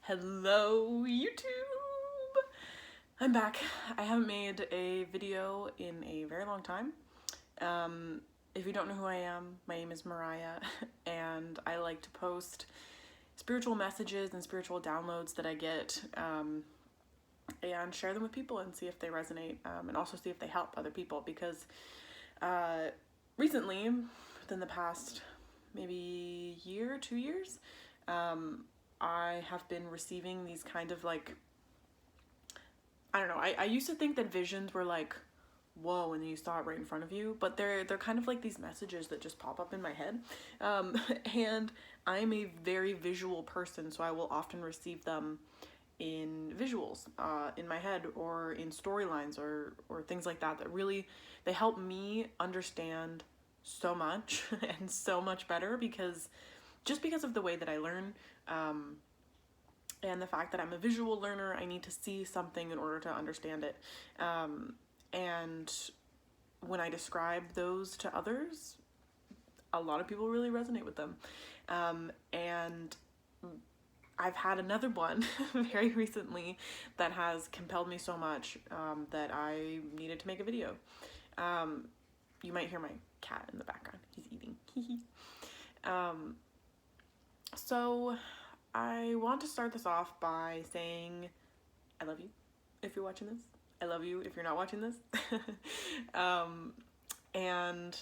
Hello, YouTube! I'm back. I haven't made a video in a very long time. If you don't know who I am, my name is Mariah, and I like to post spiritual messages and spiritual downloads that I get, and share them with people and see if they resonate, and also see if they help other people, because recently, within the past maybe year, 2 years, I have been receiving these kind of like, I don't know, I used to think that visions were like, whoa, and then you saw it right in front of you, but they're kind of like these messages that just pop up in my head. And I'm a very visual person, so I will often receive them in visuals, in my head, or in storylines, or things like that, that really, they help me understand so much and so much better, because of the way that I learn, and the fact that I'm a visual learner. I need to see something in order to understand it, and when I describe those to others, a lot of people really resonate with them, and I've had another one very recently that has compelled me so much, that I needed to make a video. You might hear my cat in the background. He's eating. So I want to start this off by saying I love you if you're watching this. I love you if you're not watching this. And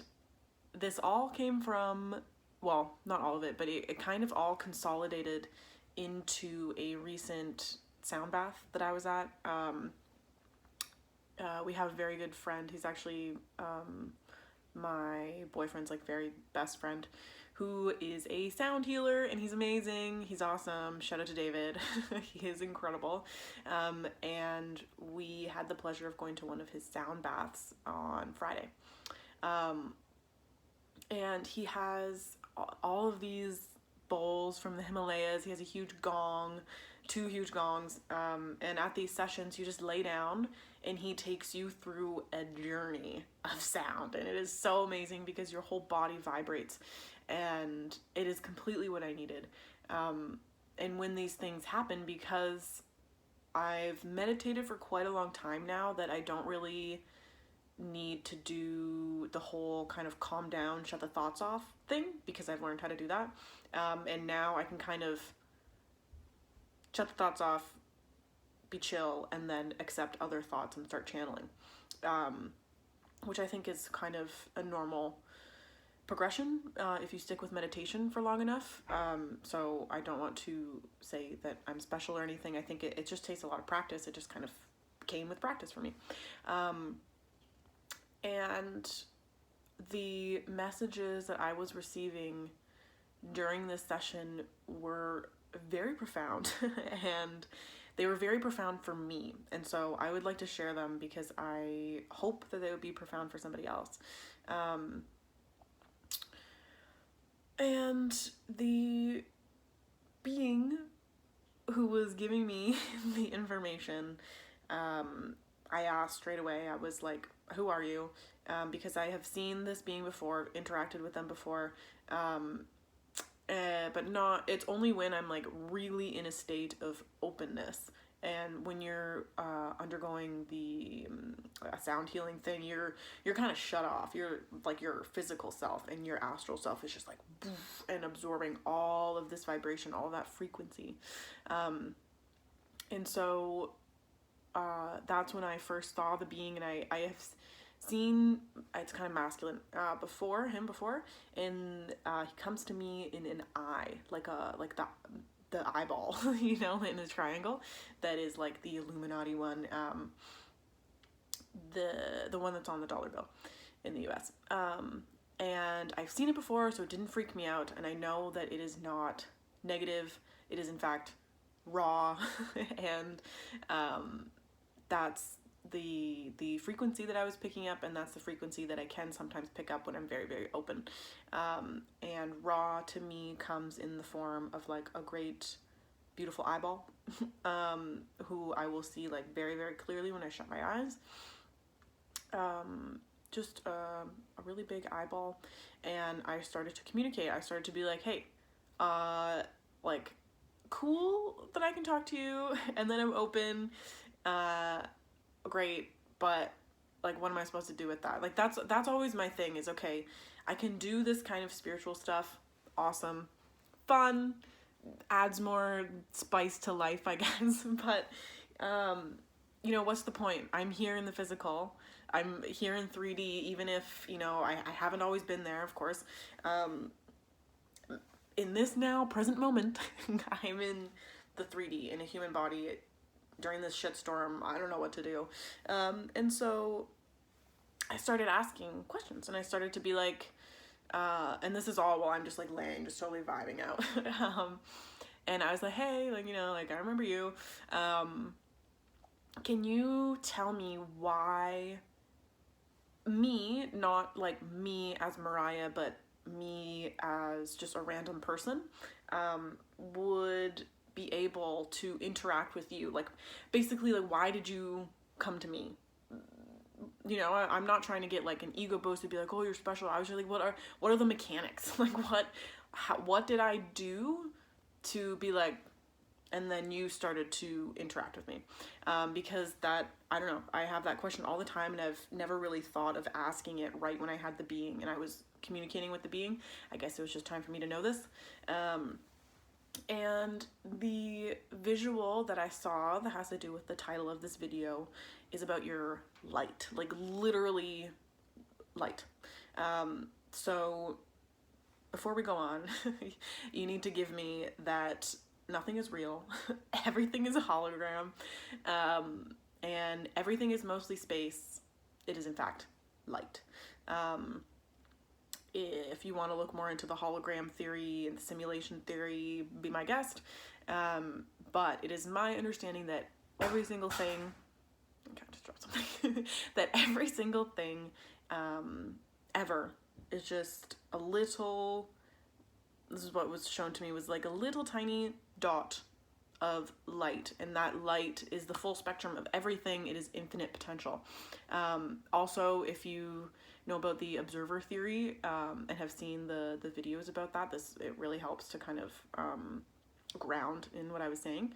this all came from, well, not all of it, but it kind of all consolidated into a recent sound bath that I was at. We have a very good friend. He's actually my boyfriend's like very best friend, who is a sound healer, and he's amazing. He's awesome. Shout out to David. He is incredible. And we had the pleasure of going to one of his sound baths on Friday. And he has all of these bowls from the Himalayas. He has a huge gong, 2 huge gongs, and at these sessions you just lay down and he takes you through a journey of sound, and it is so amazing because your whole body vibrates, and it is completely what I needed. And when these things happen, because I've meditated for quite a long time now, that I don't really need to do the whole kind of calm down, shut the thoughts off thing, because I've learned how to do that. And now I can kind of shut the thoughts off, be chill, and then accept other thoughts and start channeling, which I think is kind of a normal progression if you stick with meditation for long enough. So I don't want to say that I'm special or anything. I think it just takes a lot of practice. It just kind of came with practice for me. And the messages that I was receiving during this session were very profound, and they were very profound for me. And so I would like to share them because I hope that they would be profound for somebody else. And the being who was giving me the information, I asked straight away. I was like, who are you? Because I have seen this being before, interacted with them before, but not, it's only when I'm like really in a state of openness. And when you're undergoing the sound healing thing, you're kind of shut off. You're like your physical self, and your astral self is just like poof, and absorbing all of this vibration, all of that frequency. And so that's when I first saw the being, and I have seen, it's kind of masculine, before, and he comes to me in an eye, like the eyeball, you know, in a triangle, that is like the Illuminati one, the one that's on the dollar bill in the US. And I've seen it before, so it didn't freak me out, and I know that it is not negative. It is in fact raw, and that's the frequency that I was picking up, and that's the frequency that I can sometimes pick up when I'm very, very open. And raw to me comes in the form of like a great, beautiful eyeball, who I will see like very, very clearly when I shut my eyes. Just a really big eyeball, and I started to communicate. I started to be like, hey, like, cool that I can talk to you and then I'm open, great, but like what am I supposed to do with that? Like that's always my thing is, okay, I can do this kind of spiritual stuff, awesome, fun, adds more spice to life, I guess. But you know, what's the point? I'm here in the physical, I'm here in 3D, even if, you know, I haven't always been there, of course. In this now present moment, I'm in the 3D in a human body during this shitstorm. I don't know what to do. And so I started asking questions, and I started to be like, and this is all while I'm just like laying, just totally vibing out. And I was like, hey, like, you know, like, I remember you. Can you tell me why me, not like me as Mariah, but me as just a random person, would be able to interact with you? Like, basically, like, why did you come to me? You know, I'm not trying to get like an ego boost to be like, oh, you're special. I was just like, what are the mechanics? Like, what did I do to be like, and then you started to interact with me? Because that, I don't know, I have that question all the time, and I've never really thought of asking it right when I had the being and I was communicating with the being. I guess it was just time for me to know this. And the visual that I saw that has to do with the title of this video is about your light, like literally light. So before we go on, you need to give me that nothing is real, everything is a hologram, and everything is mostly space. It is in fact light. If you want to look more into the hologram theory and the simulation theory, be my guest. But it is my understanding that every single thing, okay, I just dropped something, that every single thing ever is just a little, this is what was shown to me, was like a little tiny dot of light, and that light is the full spectrum of everything. It is infinite potential. Also, if you know about the observer theory and have seen the videos about that, it really helps to kind of ground in what I was saying,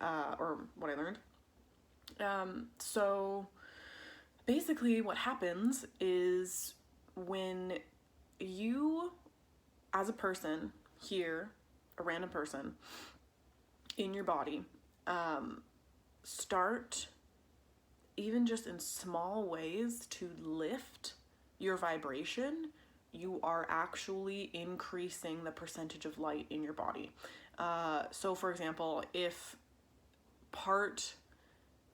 or what I learned. So basically what happens is when you, as a person here, a random person in your body, start, even just in small ways, to lift your vibration, you are actually increasing the percentage of light in your body. So for example, if part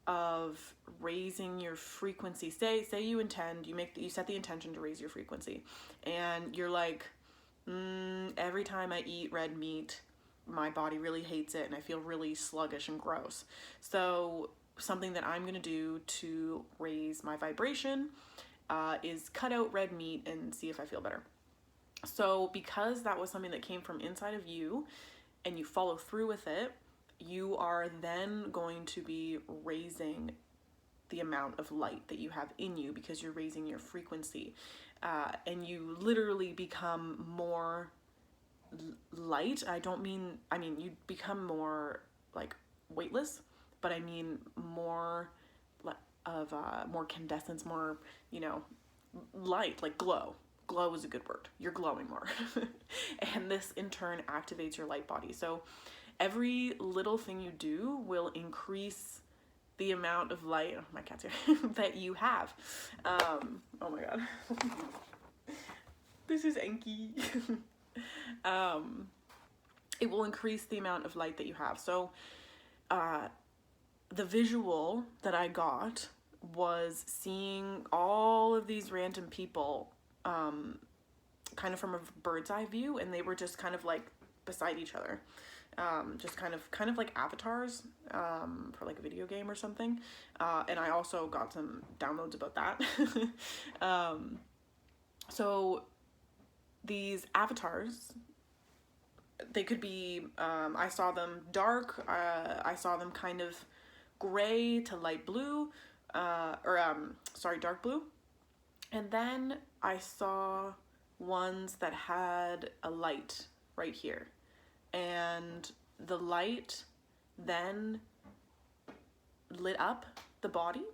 of raising your frequency, say you intend, you set the intention to raise your frequency, and you're like, every time I eat red meat, my body really hates it and I feel really sluggish and gross. So something that I'm gonna do to raise my vibration is cut out red meat and see if I feel better. So because that was something that came from inside of you and you follow through with it, you are then going to be raising the amount of light that you have in you, because you're raising your frequency, and you literally become more light. I mean you become more like weightless, but I mean more of more condescence, more, you know, light, like glow. Glow is a good word. You're glowing more. And this in turn activates your light body. So every little thing you do will increase the amount of light, oh, my cat's here, that you have. Oh my god. This is Enki. It will increase the amount of light that you have. So the visual that I got was seeing all of these random people kind of from a bird's eye view, and they were just kind of like beside each other, just kind of like avatars for like a video game or something. And I also got some downloads about that. So these avatars, they could be, I saw them dark, I saw them kind of gray to light blue, dark blue. And then I saw ones that had a light right here. And the light then lit up the body.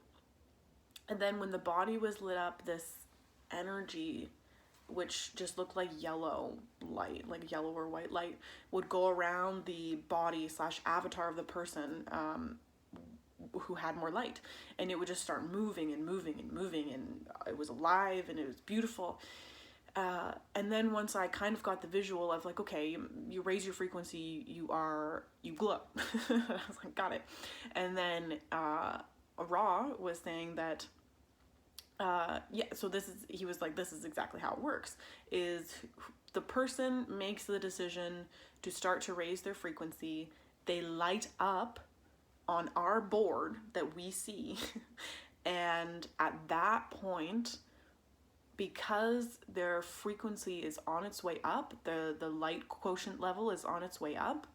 And then when the body was lit up, this energy, which just looked like yellow light, like yellow or white light, would go around the body / avatar of the person who had more light. And it would just start moving and moving and moving, and it was alive and it was beautiful. And then once I kind of got the visual of like, okay, you raise your frequency, you glow. I was like, got it. And then Ra was saying that, so he was like, this is exactly how it works, is the person makes the decision to start to raise their frequency, they light up on our board that we see, and at that point, because their frequency is on its way up, the light quotient level is on its way up,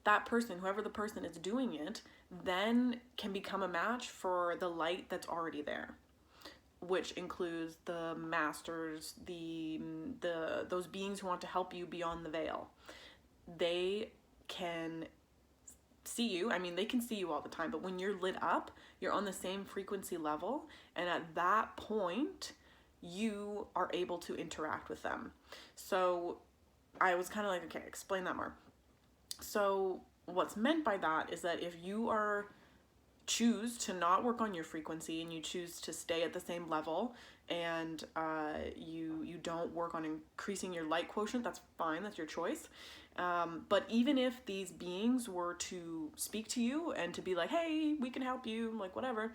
that person, whoever the person is doing it, then can become a match for the light that's already there, which includes the masters, those beings who want to help you beyond the veil. They can see you. I mean, they can see you all the time, but when you're lit up, you're on the same frequency level, and at that point, you are able to interact with them. So I was kind of like, okay, explain that more. So what's meant by that is that if you choose to not work on your frequency and you choose to stay at the same level, and you don't work on increasing your light quotient, that's fine, that's your choice. But even if these beings were to speak to you and to be like, hey, we can help you, like whatever,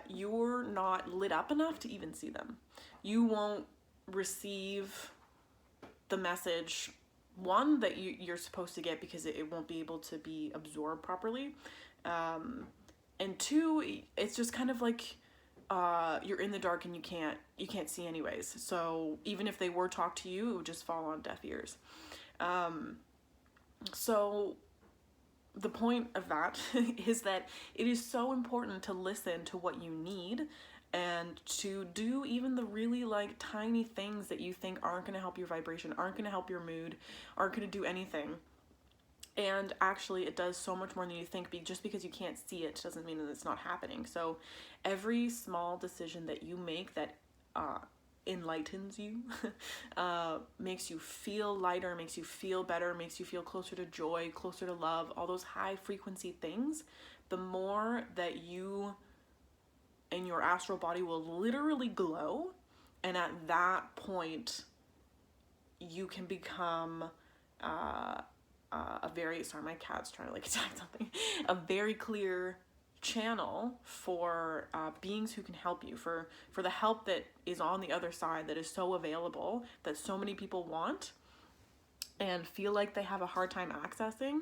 you're not lit up enough to even see them. You won't receive the message, one, that you're supposed to get, because it won't be able to be absorbed properly. And two, it's just kind of like you're in the dark and you can't see anyways. So even if they were talk to you, it would just fall on deaf ears. So the point of that is that it is so important to listen to what you need and to do even the really like tiny things that you think aren't going to help your vibration, aren't going to help your mood, aren't going to do anything. And actually it does so much more than you think. Just because you can't see it doesn't mean that it's not happening. So every small decision that you make that enlightens you, makes you feel lighter, makes you feel better, makes you feel closer to joy, closer to love, all those high frequency things, the more that you and your astral body will literally glow. And at that point, you can become a very, sorry, my cat's trying to like attack something, a very clear channel for beings who can help you, for the help that is on the other side, that is so available, that so many people want and feel like they have a hard time accessing,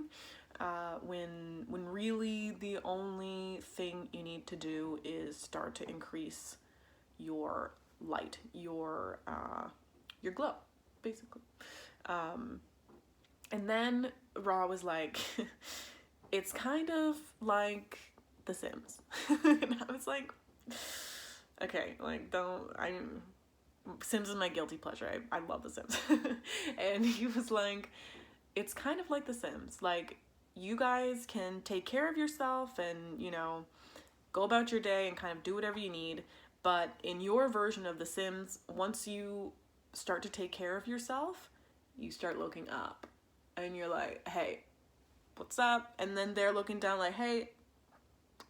when really the only thing you need to do is start to increase your light, your glow, basically. And then Ra was like, it's kind of like The Sims. And I was like, okay, like Sims is my guilty pleasure. I love The Sims. And he was like, it's kind of like The Sims. Like, you guys can take care of yourself and, go about your day and kind of do whatever you need. But in your version of The Sims, once you start to take care of yourself, you start looking up. And you're like, hey, what's up? And then they're looking down like, hey,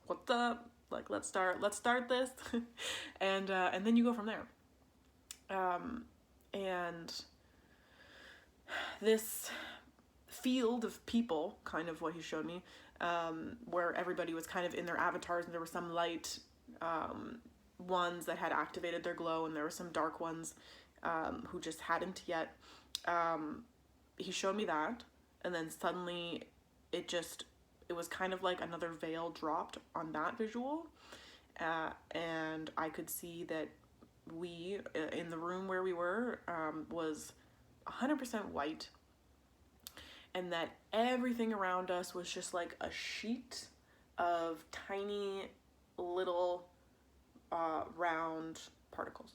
what's up? Like, let's start this. And then you go from there. And this field of people, kind of what he showed me, where everybody was kind of in their avatars, and there were some light ones that had activated their glow, and there were some dark ones who just hadn't yet. He showed me that, and then suddenly it was kind of like another veil dropped on that visual, and I could see that we, in the room where we were, was 100% white, and that everything around us was just like a sheet of tiny little round particles,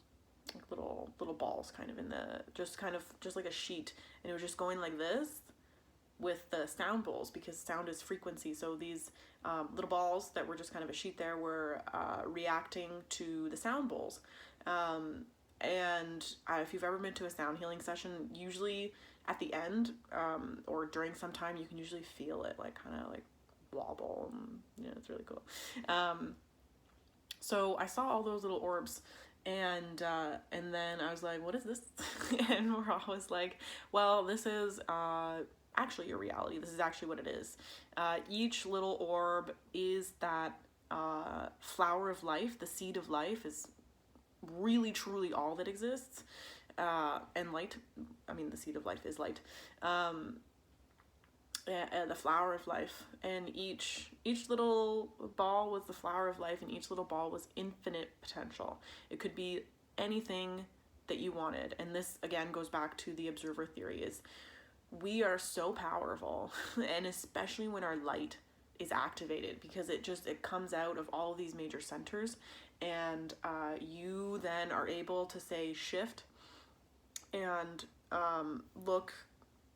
like little balls, kind of just like a sheet, and it was just going like this with the sound bowls, because sound is frequency. So these little balls that were just kind of a sheet there were reacting to the sound bowls. And if you've ever been to a sound healing session, usually at the end or during some time, you can usually feel it like kind of like wobble. And, yeah, it's really cool. So I saw all those little orbs, and then I was like, what is this? And Ra was like, well, this is actually your reality. This is actually what it is. Each little orb is that flower of life. The seed of life is really truly all that exists. And light, I mean, the seed of life is light. The flower of life, and each little ball was the flower of life, and each little ball was infinite potential. It could be anything that you wanted. And this again goes back to the observer theory, is we are so powerful, and especially when our light is activated, because it comes out of all of these major centers, and you then are able to say shift and look,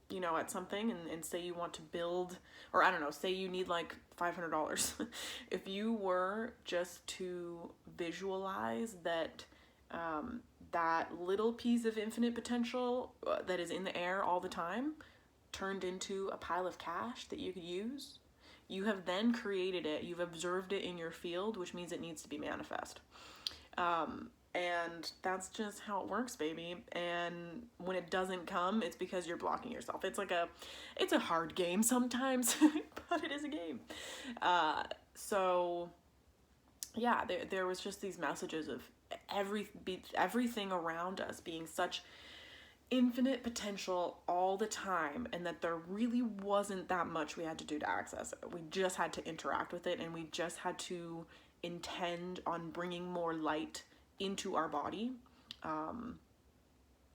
you know, at something and say you want to build, or I don't know, say you need like $500. If you were just to visualize that that little piece of infinite potential that is in the air all the time turned into a pile of cash that you could use, you have then created it, you've observed it in your field, which means it needs to be manifest. And that's just how it works, baby. And when it doesn't come, it's because you're blocking yourself. It's a hard game sometimes, but it is a game. So yeah, there was just these messages of everything around us being such infinite potential all the time, and that there really wasn't that much we had to do to access it. We just had to interact with it, and we just had to intend on bringing more light into our body,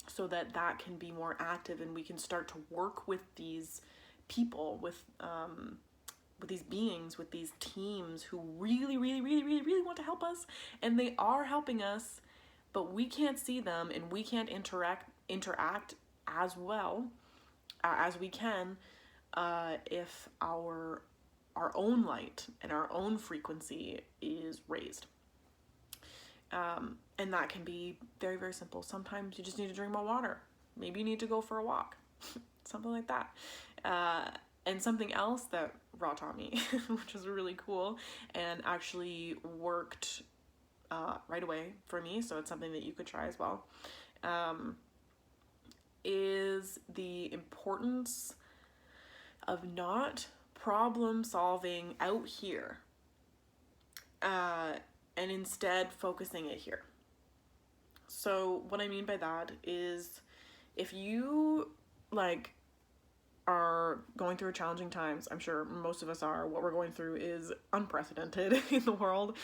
so that can be more active, and we can start to work with these people, with these beings, with these teams who really, really, really, really, really want to help us, and they are helping us, but we can't see them, and we can't interact as well as we can if our own light and our own frequency is raised. And that can be very, very simple. Sometimes you just need to drink more water. Maybe you need to go for a walk. Something like that. And something else that Ra taught me, which was really cool and actually worked right away for me, so it's something that you could try as well, is the importance of not problem solving out here, and instead focusing it here. So what I mean by that is, if you like are going through challenging times, I'm sure most of us are, what we're going through is unprecedented in the world.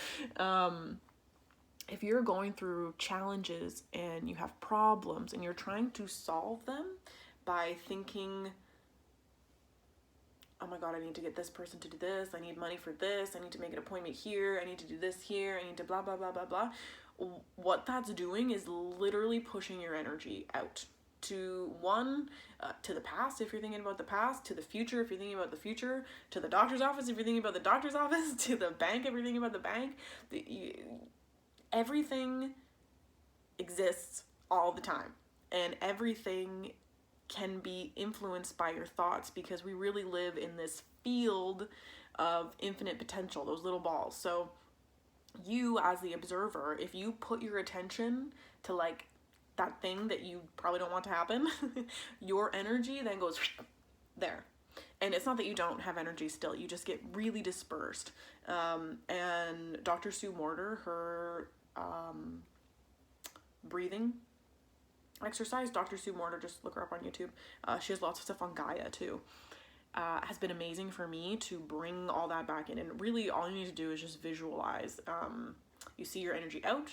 If you're going through challenges and you have problems and you're trying to solve them by thinking, oh my God, I need to get this person to do this, I need money for this, I need to make an appointment here, I need to do this here, I need to blah, blah, blah, blah, blah. What that's doing is literally pushing your energy out to to the past if you're thinking about the past, to the future if you're thinking about the future, to the doctor's office if you're thinking about the doctor's office, to the bank if you're thinking about the bank. Everything exists all the time, and everything can be influenced by your thoughts, because we really live in this field of infinite potential, those little balls. So you, as the observer, if you put your attention to like that thing that you probably don't want to happen, your energy then goes there. And it's not that you don't have energy still, you just get really dispersed. And Dr. Sue Morter, her breathing exercise, Dr. Sue Morter, just look her up on YouTube. She has lots of stuff on Gaia too. Has been amazing for me to bring all that back in. And really all you need to do is just visualize. You see your energy out,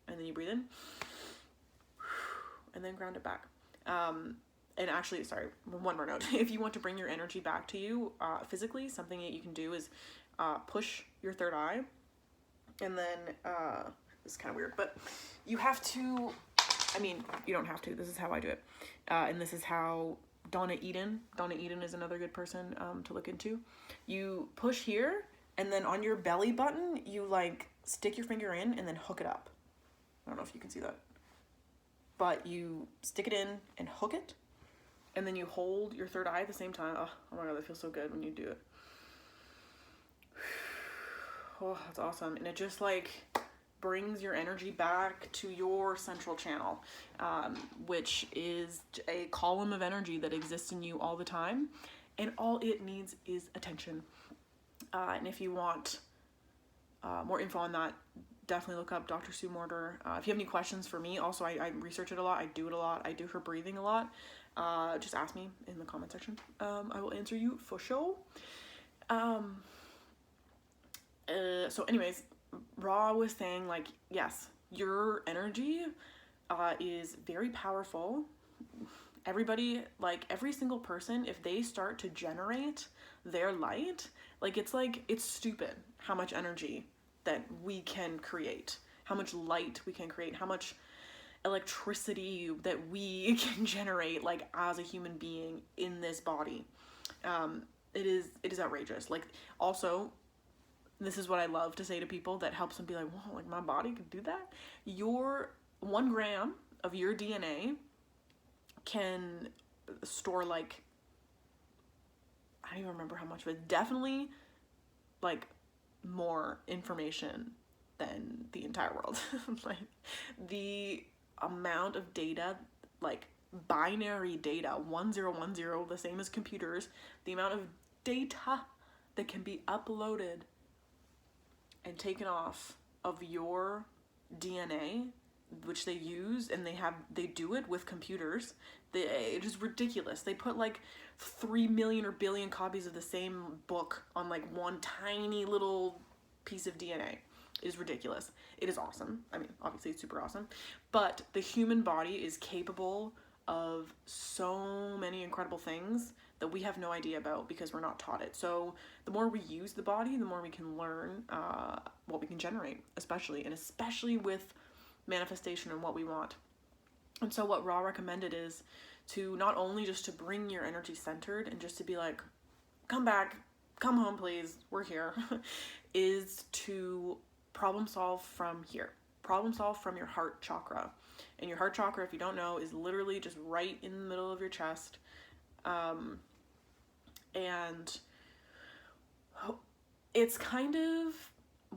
and then you breathe in, and then ground it back. And actually, sorry, one more note. If you want to bring your energy back to you physically, something that you can do is push your third eye. And then, this is kind of weird, but you have to, I mean, you don't have to. This is how I do it. And this is how Donna Eden. Donna Eden is another good person to look into. You push here, and then on your belly button, you like stick your finger in and then hook it up. I don't know if you can see that. But you stick it in and hook it, and then you hold your third eye at the same time. Oh my God, that feels so good when you do it. Oh, that's awesome. And it just like brings your energy back to your central channel, which is a column of energy that exists in you all the time, and all it needs is attention. And if you want more info on that, definitely look up Dr. Sue Morter. If you have any questions for me, also I research it a lot, I do it a lot, I do her breathing a lot. Just ask me in the comment section. I will answer you for sure. So anyways, Ra was saying like, yes, your energy is very powerful. Everybody, like every single person, if they start to generate their light, like it's stupid how much energy that we can create, how much light we can create, how much electricity that we can generate like as a human being in this body. It is outrageous. Like also, this is what I love to say to people that helps them be like, whoa, like my body could do that. Your 1 gram of your DNA can store like, I don't even remember how much, but definitely like more information than the entire world. Like the amount of data, like binary data, 1010, the same as computers, the amount of data that can be uploaded and taken off of your DNA, which they use, and they do it with computers. It is ridiculous. They put like 3 million or billion copies of the same book on like one tiny little piece of DNA. It is ridiculous. It is awesome. I mean, obviously it's super awesome, but the human body is capable of so many incredible things that we have no idea about because we're not taught it. So the more we use the body, the more we can learn what we can generate, especially with manifestation and what we want. And so what Ra recommended is to not only just to bring your energy centered and just to be like, come back, come home please, we're here, is to problem solve from here. Problem solve from your heart chakra. And your heart chakra, if you don't know, is literally just right in the middle of your chest. And it's kind of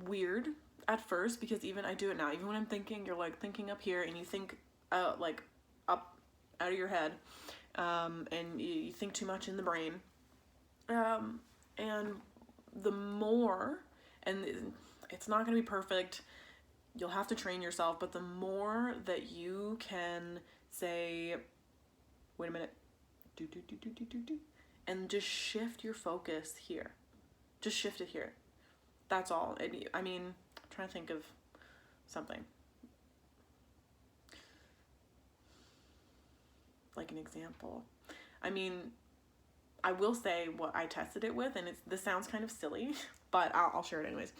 weird at first because even I do it now. Even when I'm thinking, you're like thinking up here and you think like up out of your head, and you think too much in the brain. And the more, and it's not going to be perfect, you'll have to train yourself, but the more that you can say, wait a minute, do, and just shift your focus here. Just shift it here. That's all. I mean, I'm trying to think of something. Like an example. I mean, I will say what I tested it with, and this sounds kind of silly, but I'll share it anyways.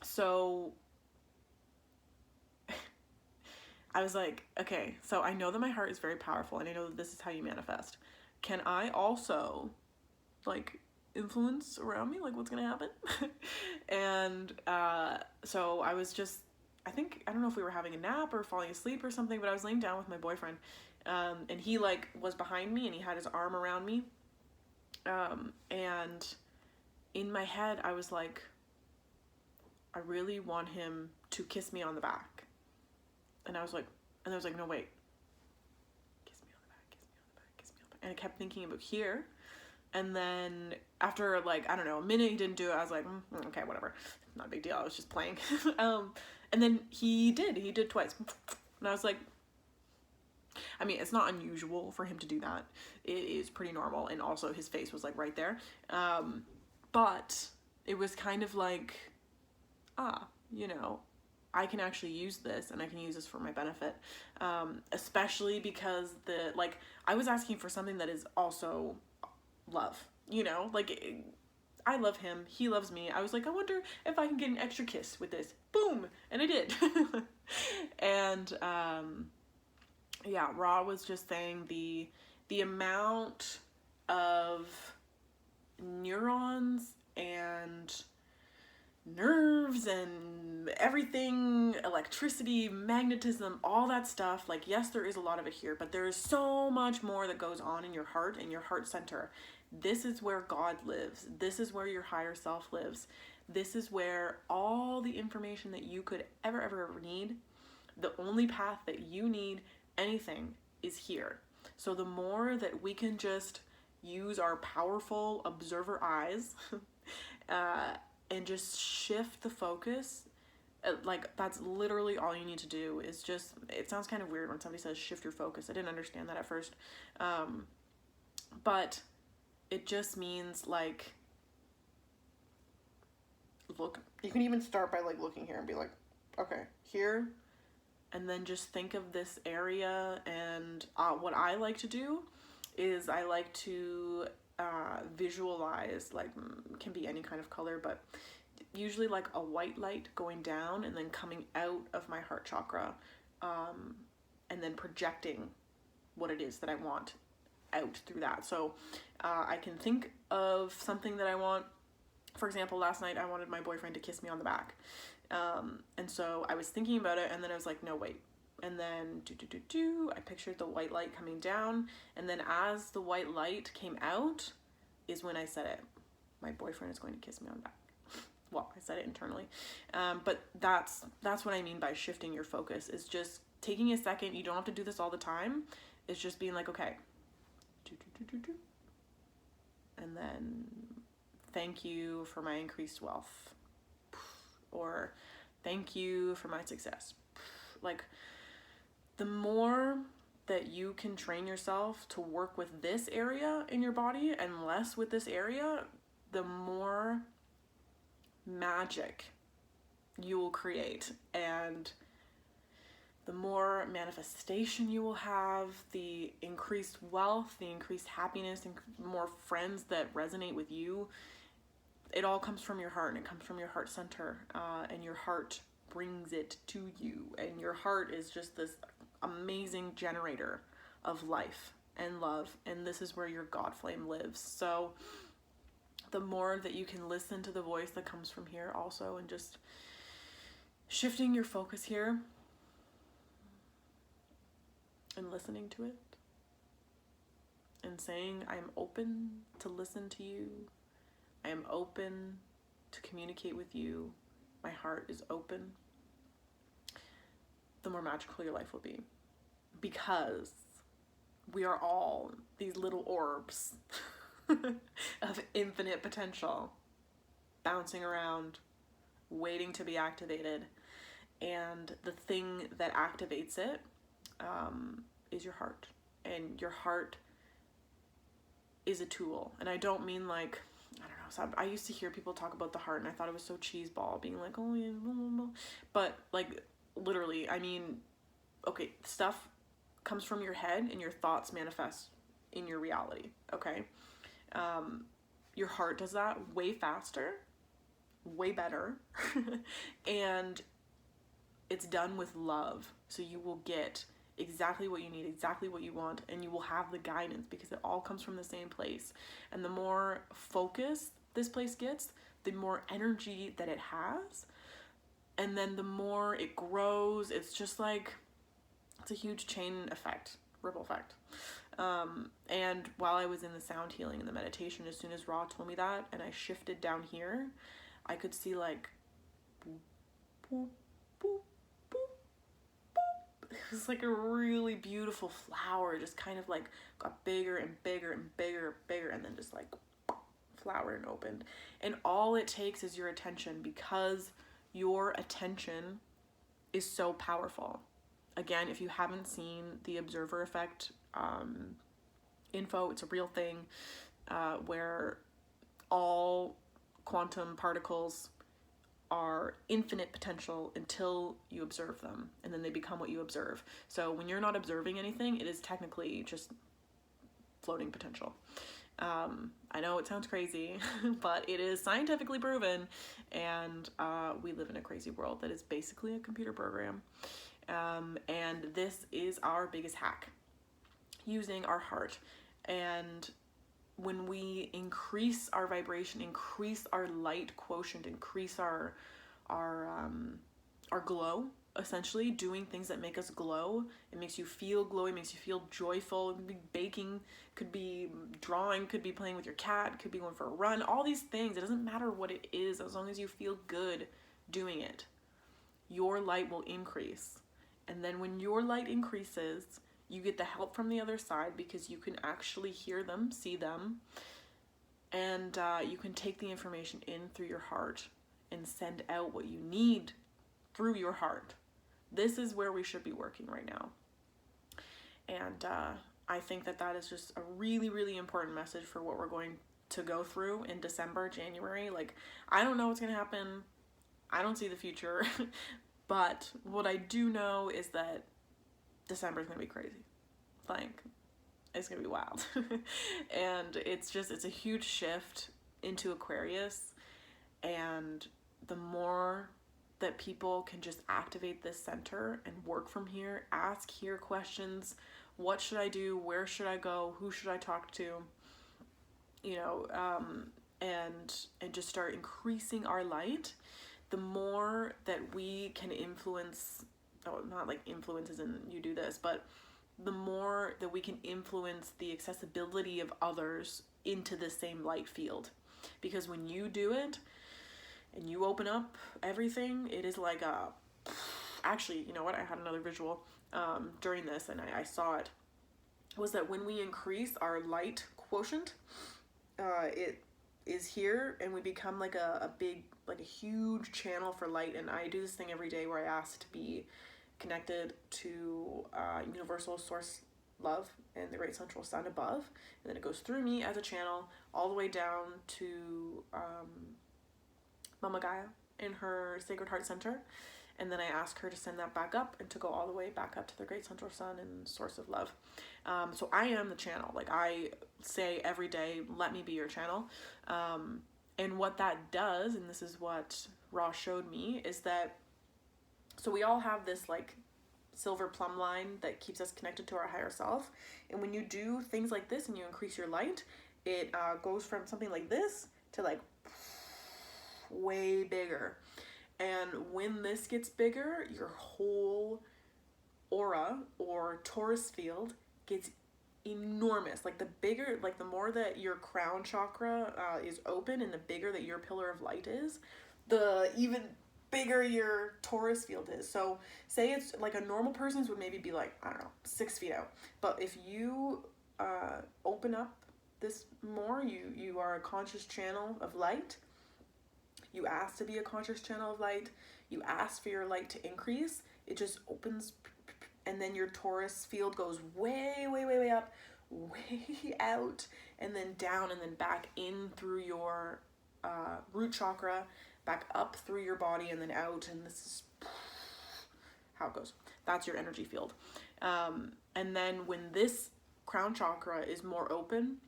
So I was like, okay, so I know that my heart is very powerful, and I know that this is how you manifest. Can I also, like, influence around me? Like, what's gonna happen? And so I was just, I don't know if we were having a nap or falling asleep or something, but I was laying down with my boyfriend, and he, like, was behind me, and he had his arm around me, and in my head, I was like, I really want him to kiss me on the back. And I was like, no, wait. Kiss me on the back, kiss me on the back, kiss me on the back. And I kept thinking about here. And then after, like, I don't know, a minute he didn't do it. I was like, okay, whatever. Not a big deal. I was just playing. And then he did twice. And I was like, I mean, it's not unusual for him to do that. It is pretty normal. And also his face was like right there. But it was kind of like, you know, I can actually use this, and I can use this for my benefit, especially because I was asking for something that is also love, you know, like, I love him, he loves me. I was like, I wonder if I can get an extra kiss with this. Boom! And I did. And, yeah, Ra was just saying the the amount of neurons and nerves and everything, electricity, magnetism, all that stuff, like, yes, there is a lot of it here, but there is so much more that goes on in your heart and your heart center. This is where God lives. This is where your higher self lives. This is where all the information that you could ever need, the only path that you need, anything, is here. So the more that we can just use our powerful observer eyes and just shift the focus, like, that's literally all you need to do. Is just, it sounds kind of weird when somebody says shift your focus. I didn't understand that at first, but it just means, like, look, you can even start by, like, looking here and be like, okay, here, and then just think of this area. And what I like to do is I like to visualize, like, can be any kind of color, but usually like a white light going down and then coming out of my heart chakra, and then projecting what it is that I want out through that. So I can think of something that I want. For example, last night I wanted my boyfriend to kiss me on the back, and so I was thinking about it, and then I was like, no, wait. And then I pictured the white light coming down, and then as the white light came out is when I said it. My boyfriend is going to kiss me on the back. Well, I said it internally, but that's what I mean by shifting your focus, is just taking a second. You don't have to do this all the time. It's just being like, okay, and then thank you for my increased wealth, or thank you for my success. Like, the more that you can train yourself to work with this area in your body and less with this area, the more magic you will create, and the more manifestation you will have, the increased wealth, the increased happiness, and more friends that resonate with you. It all comes from your heart, and it comes from your heart center, and your heart brings it to you. And your heart is just this amazing generator of life and love, and this is where your God flame lives. So the more that you can listen to the voice that comes from here also, and just shifting your focus here and listening to it and saying, I am open to listen to you. I am open to communicate with you. My heart is open. The more magical your life will be, because we are all these little orbs of infinite potential bouncing around, waiting to be activated. And the thing that activates it is your heart. And your heart is a tool. And I don't mean like, I don't know, so I used to hear people talk about the heart, and I thought it was so cheeseball, being like, oh yeah, blah, blah, blah. But like, literally, I mean, okay, stuff comes from your head, and your thoughts manifest in your reality, okay? Your heart does that way faster, way better, and it's done with love. So you will get exactly what you need, exactly what you want, and you will have the guidance, because it all comes from the same place. And the more focus this place gets, the more energy that it has, and then the more it grows. It's just like, it's a huge chain effect, ripple effect. And while I was in the sound healing and the meditation, as soon as Ra told me that, and I shifted down here, I could see like, boop, boop, boop, boop, boop. It was like a really beautiful flower, just kind of like got bigger and bigger and bigger and bigger, and then just like flowered and opened. And all it takes is your attention, because your attention is so powerful. Again, if you haven't seen the observer effect info, it's a real thing, where all quantum particles are infinite potential until you observe them, and then they become what you observe. So when you're not observing anything, it is technically just floating potential. I know it sounds crazy, but it is scientifically proven, and we live in a crazy world that is basically a computer program. And this is our biggest hack. using our heart. And when we increase our vibration, increase our light quotient, increase our glow, essentially doing things that make us glow. It makes you feel glowy, makes you feel joyful. It could be baking, could be drawing, could be playing with your cat, could be going for a run. All these things, it doesn't matter what it is, as long as you feel good doing it, your light will increase. And then when your light increases, you get the help from the other side, because you can actually hear them, see them, and you can take the information in through your heart and send out what you need through your heart. This is where we should be working right now. And I think that that is just a really, really important message for what we're going to go through in December, January. Like, I don't know what's going to happen. I don't see the future. But what I do know is that December is going to be crazy. Like, it's going to be wild. And it's a huge shift into Aquarius. And the more that people can just activate this center and work from here, ask here questions, what should I do, where should I go, who should I talk to, you know, and just start increasing our light, the more that we can influence, not like influences and you do this, but the more that we can influence the accessibility of others into the same light field. Because when you do it, and you open up everything, it is like actually, you know what, I had another visual during this, and I saw it, was that when we increase our light quotient, it is here, and we become like a big, like a huge channel for light. And I do this thing every day where I ask to be connected to universal source love and the great central sun above, and then it goes through me as a channel all the way down to Mama Gaia in her Sacred Heart Center, and then I ask her to send that back up and to go all the way back up to the Great Central Sun and Source of Love. So I am the channel. Like, I say every day, let me be your channel. And what that does, and this is what Ra showed me, is that, so we all have this like silver plumb line that keeps us connected to our higher self. And when you do things like this and you increase your light, it goes from something like this to like way bigger. And when this gets bigger, your whole aura or Taurus field gets enormous. Like, the bigger, like the more that your crown chakra is open, and the bigger that your pillar of light is, the even bigger your Taurus field is. So say it's like a normal person's would maybe be like, I don't know, 6 feet out. But if you open up this more, you are a conscious channel of light. You ask to be a conscious channel of light. You ask for your light to increase. It just opens, and then your Taurus field goes way, way, way, way up, way out, and then down, and then back in through your root chakra, back up through your body, and then out. And this is how it goes. That's your energy field. And then when this crown chakra is more open,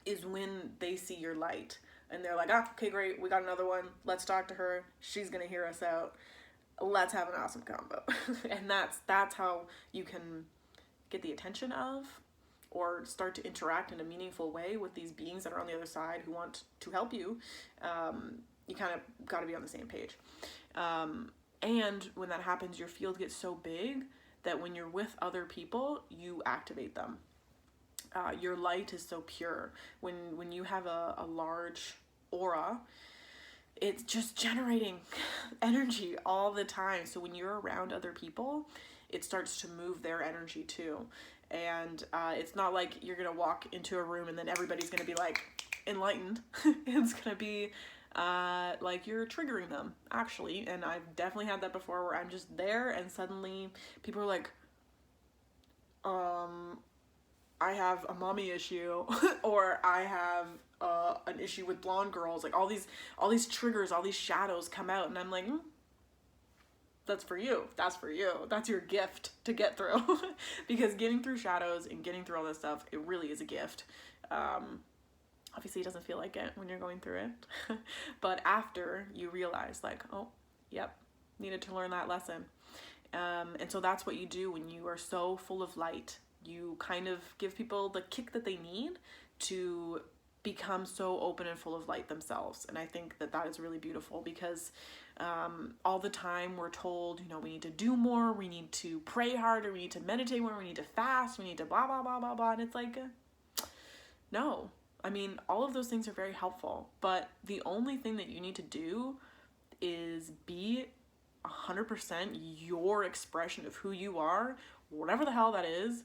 is when they see your light. And they're like, okay, great, we got another one. Let's talk to her. She's gonna hear us out. Let's have an awesome combo. And that's how you can get the attention of, or start to interact in a meaningful way with these beings that are on the other side who want to help you. You kind of got to be on the same page. And when that happens, your field gets so big that when you're with other people, you activate them. Your light is so pure. When you have a large aura, it's just generating energy all the time. So when you're around other people, it starts to move their energy too. And it's not like you're gonna walk into a room and then everybody's gonna be like enlightened. It's gonna be like you're triggering them, actually. And I've definitely had that before, where I'm just there and suddenly people are like, I have a mommy issue, or I have an issue with blonde girls. Like, all these triggers, all these shadows come out, and I'm like, that's for you. That's for you. That's your gift to get through. Because getting through shadows and getting through all this stuff, it really is a gift. Obviously, it doesn't feel like it when you're going through it. But after you realize, like, oh, yep, needed to learn that lesson. And so that's what you do when you are so full of light you kind of give people the kick that they need to become so open and full of light themselves. And I think that that is really beautiful, because all the time we're told, you know, we need to do more, we need to pray harder, we need to meditate more, we need to fast, we need to blah, blah, blah, blah, blah. And it's like, no. I mean, all of those things are very helpful, but the only thing that you need to do is be 100% your expression of who you are, whatever the hell that is.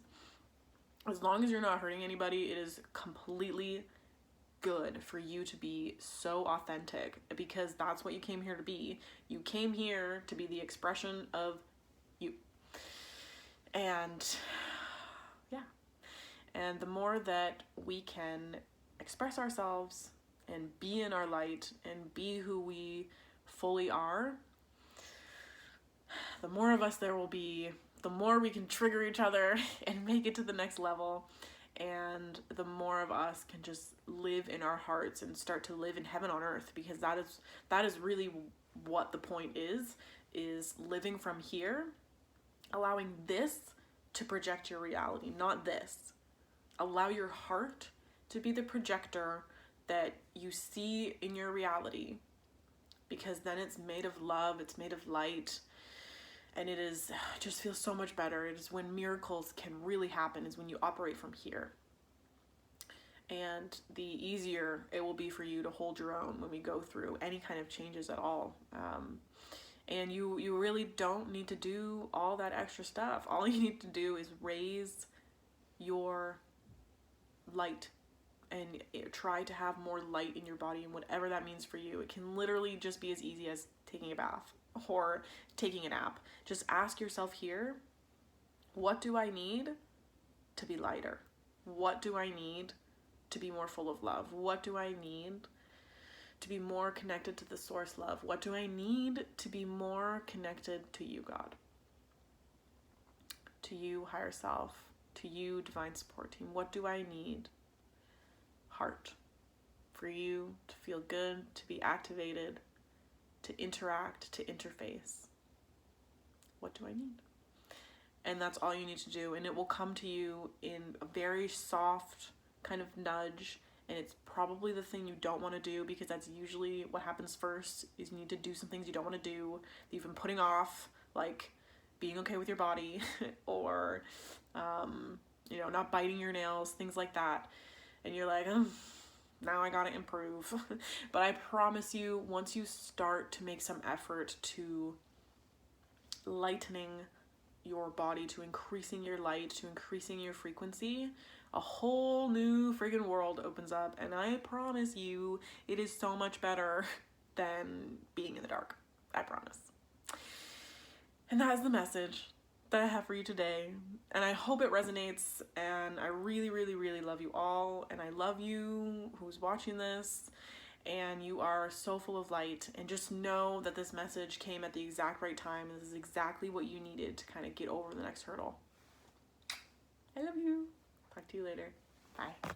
As long as you're not hurting anybody, it is completely good for you to be so authentic, because that's what you came here to be. You came here to be the expression of you. And yeah. And the more that we can express ourselves and be in our light and be who we fully are, the more of us there will be, the more we can trigger each other and make it to the next level, and the more of us can just live in our hearts and start to live in heaven on earth, because that is really what the point is living from here, allowing this to project your reality, not this. Allow your heart to be the projector that you see in your reality, because then it's made of love, it's made of light, and it just feels so much better. It is when miracles can really happen, is when you operate from here. And the easier it will be for you to hold your own when we go through any kind of changes at all. And you really don't need to do all that extra stuff. All you need to do is raise your light and try to have more light in your body, and whatever that means for you. It can literally just be as easy as taking a bath or taking a nap. Just ask yourself here, what do I need to be lighter? What do I need to be more full of love? What do I need to be more connected to the source love? What do I need to be more connected to you, God? To you, higher self, to you, divine support team. What do I need? Heart. For you to feel good, to be activated, to interact, to interface. What do I need? And that's all you need to do. And it will come to you in a very soft kind of nudge. And it's probably the thing you don't want to do, because that's usually what happens first, is you need to do some things you don't want to do, that you've been putting off, like being okay with your body or, you know, not biting your nails, things like that. And you're like, oh, now I gotta improve. But I promise you, once you start to make some effort to lightening your body, to increasing your light, to increasing your frequency, a whole new freaking world opens up. And I promise you, it is so much better than being in the dark. I promise. And that is the message that I have for you today. And I hope it resonates. And I really, really, really love you all. And I love you who's watching this. And you are so full of light. And just know that this message came at the exact right time. And this is exactly what you needed to kind of get over the next hurdle. I love you. Talk to you later. Bye.